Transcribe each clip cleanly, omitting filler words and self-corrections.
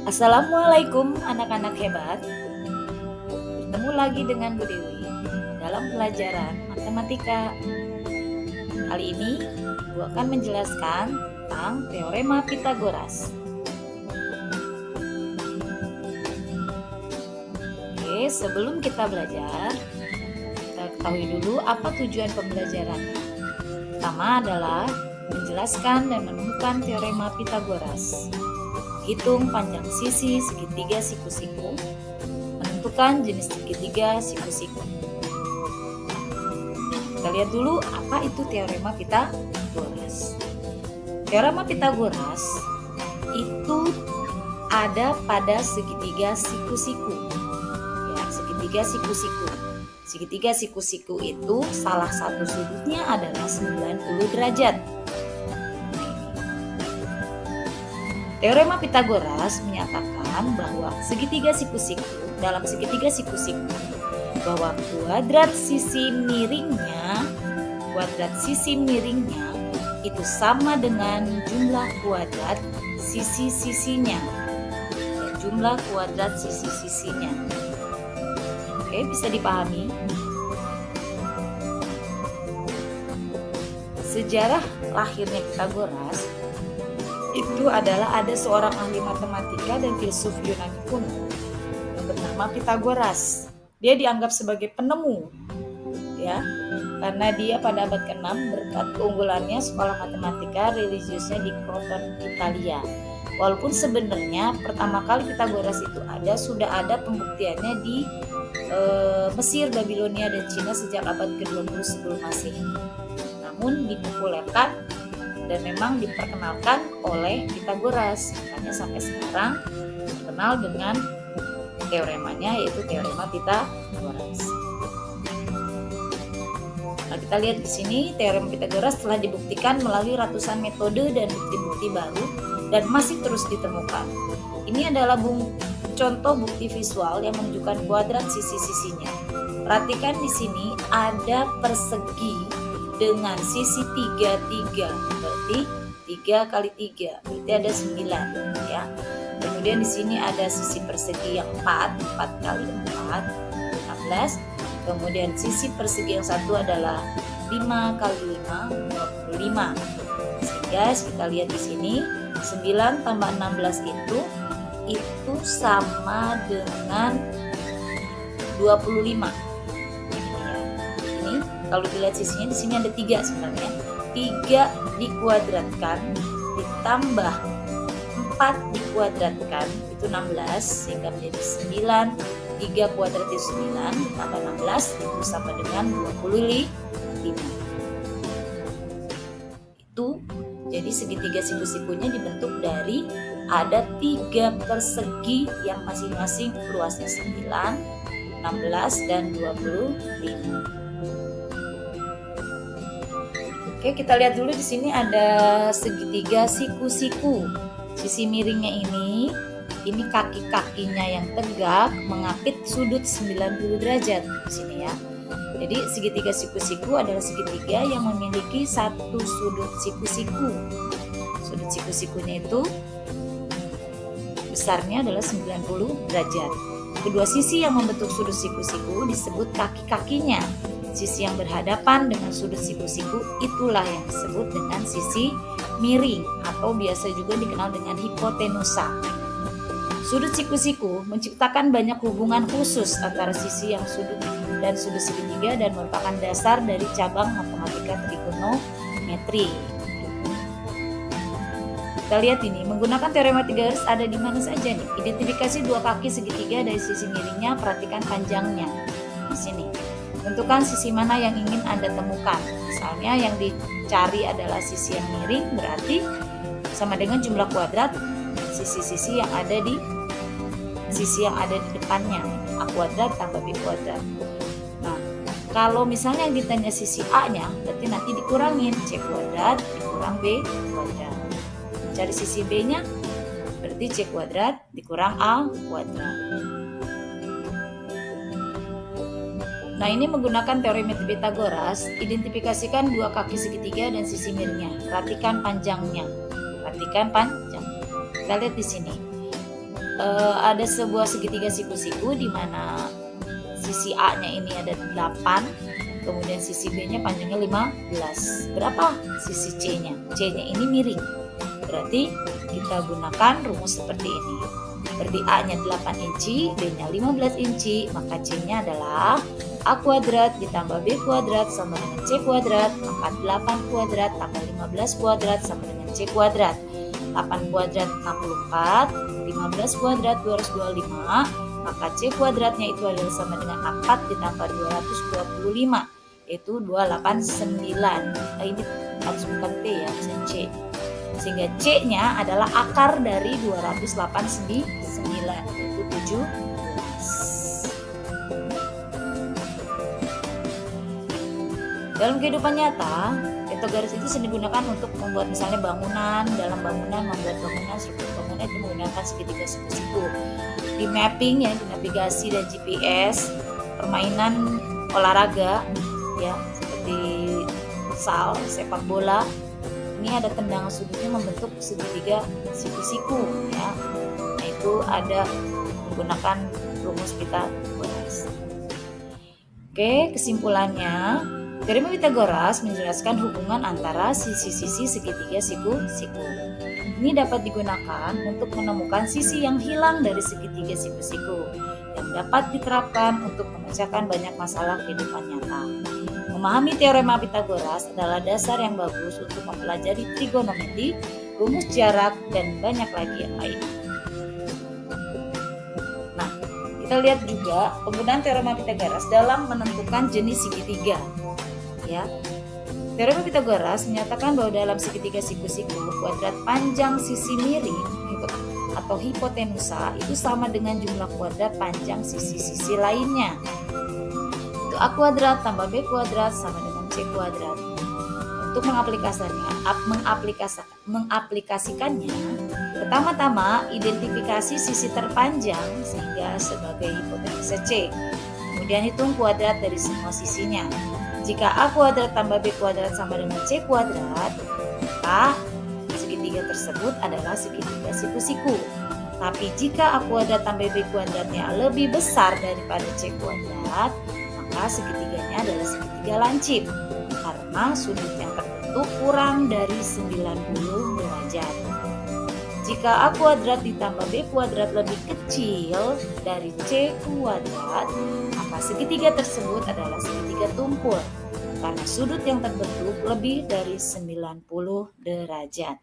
Assalamualaikum anak-anak hebat. Bertemu lagi dengan Bu Dewi dalam pelajaran matematika. Kali ini Ibu akan menjelaskan tentang teorema Pitagoras. Oke, sebelum kita belajar, kita ketahui dulu apa tujuan pembelajarannya. Pertama adalah menjelaskan dan menemukan teorema Pitagoras, hitung panjang sisi segitiga siku-siku, menentukan jenis segitiga siku-siku. Kita lihat dulu apa itu teorema Pitagoras. Teorema Pitagoras itu ada pada segitiga siku-siku. Ya, segitiga siku-siku. Segitiga siku-siku itu salah satu sudutnya adalah 90 derajat. Teorema Pitagoras menyatakan bahwa segitiga siku-siku dalam segitiga siku-siku bahwa kuadrat sisi miringnya itu sama dengan jumlah kuadrat sisi-sisinya. Jumlah kuadrat sisi-sisinya. Oke, bisa dipahami? Sejarah lahirnya Pitagoras itu adalah ada seorang ahli matematika dan filsuf Yunani kuno yang bernama Pitagoras. Dia dianggap sebagai penemu, ya, karena dia pada abad ke-6 berkat keunggulannya sekolah matematika religiusnya di Croton, Italia. Walaupun sebenarnya pertama kali Pitagoras itu sudah ada pembuktiannya di Mesir, Babilonia, dan Cina sejak abad ke-20 sebelum Masehi. Namun dipopulerkan dan memang diperkenalkan oleh Pitagoras, makanya sampai sekarang terkenal dengan teoremanya, yaitu teorema Pitagoras. Nah, kita lihat di sini teorema Pitagoras telah dibuktikan melalui ratusan metode dan bukti-bukti baru dan masih terus ditemukan. Ini adalah contoh bukti visual yang menunjukkan kuadrat sisi-sisinya. Perhatikan di sini ada persegi dengan sisi 3 berarti 3 kali 3 berarti ada 9, ya. Kemudian di sini ada sisi persegi yang 4 kali 4 16. Kemudian sisi persegi yang satu adalah 5 kali 5 25. Sehingga kita lihat di sini 9 tambah 16 itu sama dengan 25. Kalau dilihat sisinya di sini ada 3 sebenarnya. 3 dikuadratkan ditambah 4 dikuadratkan itu 16 sehingga menjadi 9. 3 kuadrat itu 9 ditambah 16 itu sama dengan 25. Itu jadi segitiga siku-sikunya dibentuk dari ada 3 persegi yang masing-masing luasnya 9, 16 dan 25. Oke, kita lihat dulu di sini ada segitiga siku-siku. Sisi miringnya ini kaki-kakinya yang tegak mengapit sudut 90 derajat di sini, ya. Jadi segitiga siku-siku adalah segitiga yang memiliki satu sudut siku-siku. Sudut siku-sikunya itu besarnya adalah 90 derajat. Kedua sisi yang membentuk sudut siku-siku disebut kaki-kakinya. Sisi yang berhadapan dengan sudut siku-siku itulah yang disebut dengan sisi miring atau biasa juga dikenal dengan hipotenusa. Sudut siku-siku menciptakan banyak hubungan khusus antara sisi yang sudut dan sudut segitiga dan merupakan dasar dari cabang matematika trigonometri. Kita lihat ini, menggunakan teorema Pitagoras ada di mana saja nih? Identifikasi dua kaki segitiga dari sisi miringnya, perhatikan panjangnya di sini. Tentukan sisi mana yang ingin Anda temukan. Misalnya yang dicari adalah sisi yang miring, berarti sama dengan jumlah kuadrat sisi-sisi yang ada di depannya. A kuadrat tambah B kuadrat. Nah, kalau misalnya yang ditanya sisi A-nya, berarti nanti dikurangin C kuadrat dikurang B kuadrat. Cari sisi B-nya, berarti C kuadrat dikurang A kuadrat. Nah, ini menggunakan teorema Pitagoras, identifikasikan dua kaki segitiga dan sisi miringnya. Perhatikan panjangnya. Kita lihat di sini. ada sebuah segitiga siku-siku di mana sisi A-nya ini ada 8, kemudian sisi B-nya panjangnya 15. Berapa sisi C-nya? C-nya ini miring. Berarti kita gunakan rumus seperti ini. Berarti A-nya 8 inci, B-nya 15 inci, maka C-nya adalah A kuadrat ditambah B kuadrat sama dengan C kuadrat, maka 8 kuadrat tambah 15 kuadrat sama dengan C kuadrat. 8 kuadrat 64, 15 kuadrat 225, maka C kuadratnya itu adalah sama dengan 4 ditambah 225, yaitu 289. Ini harus bukan T ya, bisa C. Sehingga C-nya adalah akar dari 289, yaitu 17. Dalam kehidupan nyata, pitogaras itu sering digunakan untuk membuat misalnya bangunan, dalam bangunan, membuat bangunan, struktur bangunan itu menggunakan segitiga siku-siku. Di mapping ya, di navigasi dan GPS, permainan olahraga ya, seperti futsal, sepak bola, ini ada tendangan sudutnya membentuk segitiga siku-siku ya. Nah, itu ada menggunakan rumus Pitagoras. Oke, kesimpulannya, teorema Pitagoras menjelaskan hubungan antara sisi-sisi segitiga siku-siku. Ini dapat digunakan untuk menemukan sisi yang hilang dari segitiga siku-siku yang dapat diterapkan untuk memecahkan banyak masalah kehidupan nyata. Memahami teorema Pitagoras adalah dasar yang bagus untuk mempelajari trigonometri, rumus jarak, dan banyak lagi yang lain. Nah, kita lihat juga penggunaan teorema Pitagoras dalam menentukan jenis segitiga. Ya. Teorema Pitagoras menyatakan bahwa dalam segitiga siku-siku, kuadrat panjang sisi miring atau hipotenusa itu sama dengan jumlah kuadrat panjang sisi-sisi lainnya. Itu A kuadrat tambah B kuadrat sama dengan C kuadrat. Untuk mengaplikasikannya, pertama-tama identifikasi sisi terpanjang sehingga sebagai hipotenusa C. Kemudian hitung kuadrat dari semua sisinya. Jika A kuadrat tambah B kuadrat sama dengan C kuadrat, maka segitiga tersebut adalah segitiga siku-siku. Tapi jika A kuadrat tambah B kuadratnya lebih besar daripada C kuadrat, maka segitiganya adalah segitiga lancip karena sudut yang terbentuk kurang dari 90 derajat. Jika A kuadrat ditambah B kuadrat lebih kecil dari C kuadrat, maka segitiga tersebut adalah segitiga tumpul karena sudut yang terbentuk lebih dari 90 derajat.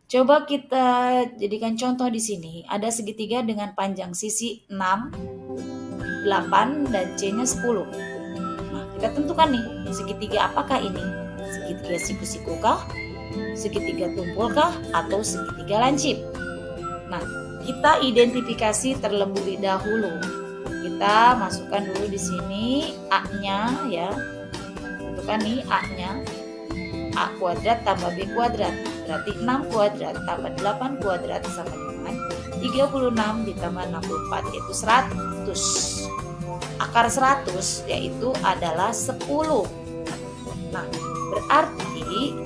Coba kita jadikan contoh di sini. Ada segitiga dengan panjang sisi 6, 8, dan C-nya 10. Nah, kita tentukan nih, segitiga apakah ini? Segitiga siku-siku kah? Segitiga tumpul kah? Atau segitiga lancip? Nah, kita identifikasi terlebih dahulu. Kita masukkan dulu di sini A-nya ya. Tentukan nih A-nya. A kuadrat tambah B kuadrat. Berarti 6 kuadrat tambah 8 kuadrat sama dengan 36 ditambah 64 yaitu 100. Akar 100 yaitu adalah 10. Nah, berarti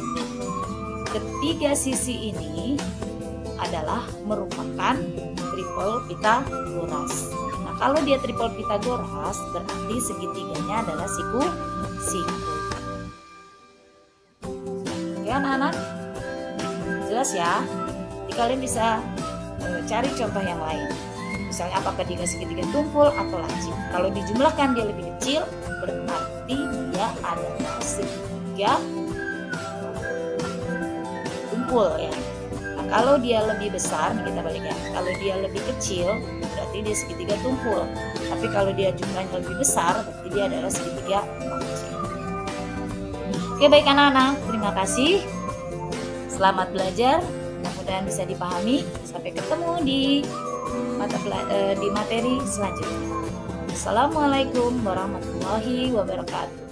ketiga sisi ini adalah merupakan triple Pitagoras. Nah, kalau dia triple Pitagoras berarti segitiganya adalah siku-siku. Oke anak-anak, jelas ya. Jadi kalian bisa cari contoh yang lain. Misalnya apakah dia segitiga tumpul atau lancip. Kalau dijumlahkan dia lebih kecil, berarti dia adalah segitiga tumpul ya. Nah, kalau dia lebih besar, kita balik ya. Kalau dia lebih kecil, berarti dia segitiga tumpul. Tapi kalau dia jumlahnya lebih besar, berarti dia adalah segitiga lancip. Oke, baik anak-anak, terima kasih. Selamat belajar. Mudah-mudahan bisa dipahami. Sampai ketemu di materi selanjutnya. Assalamualaikum warahmatullahi wabarakatuh.